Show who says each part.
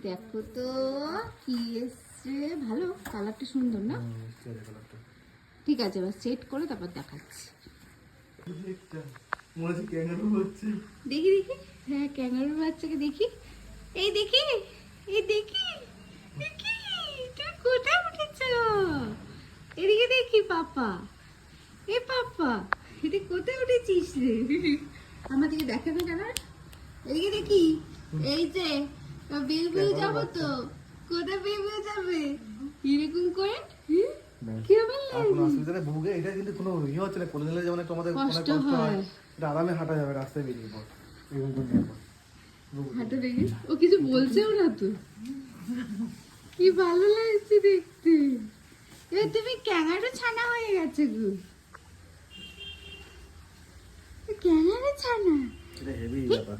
Speaker 1: দেখো তো কি এসছে, ভালো কালারটা সুন্দর না? ঠিক আছে, এবার সেট করে তারপর দেখাচ্ছি। দেখি দেখি, হ্যাঁ ক্যাঙ্গারুর বাচ্চাকে দেখি। এই দেখি, এই দেখি, দেখি তুমি কোথায় উঠেছ? এদিকে দেখি পাপা, এ পাপা এটা কোথায় উঠেছিস রে? আমার দিকে দেখে না কেন? এদিকে দেখি, এই যে বিল বিল যাবো তো, কোথায় বিল বিল যাবে এরকম করে? কেমন লাগে?
Speaker 2: এটা কিন্তু কোনো ইয়ে হচ্ছে না, কোলে নিলে যেমন একটু আমাদের
Speaker 1: কষ্ট হয়,
Speaker 2: এটা আরামে হাঁটা যাবে রাস্তায় বেরিয়ে পর এরকম করে নিয়ে পর।
Speaker 1: হাঁটা দেখি, ও কিছু বলছেও না তো। কি ভালো লাগছে দেখতে। এ তুমি ক্যাঙ্গারু ছানা হয়ে গেছে গো, ক্যাঙ্গারু ছানা।
Speaker 2: এটা হেভি ব্যাপার।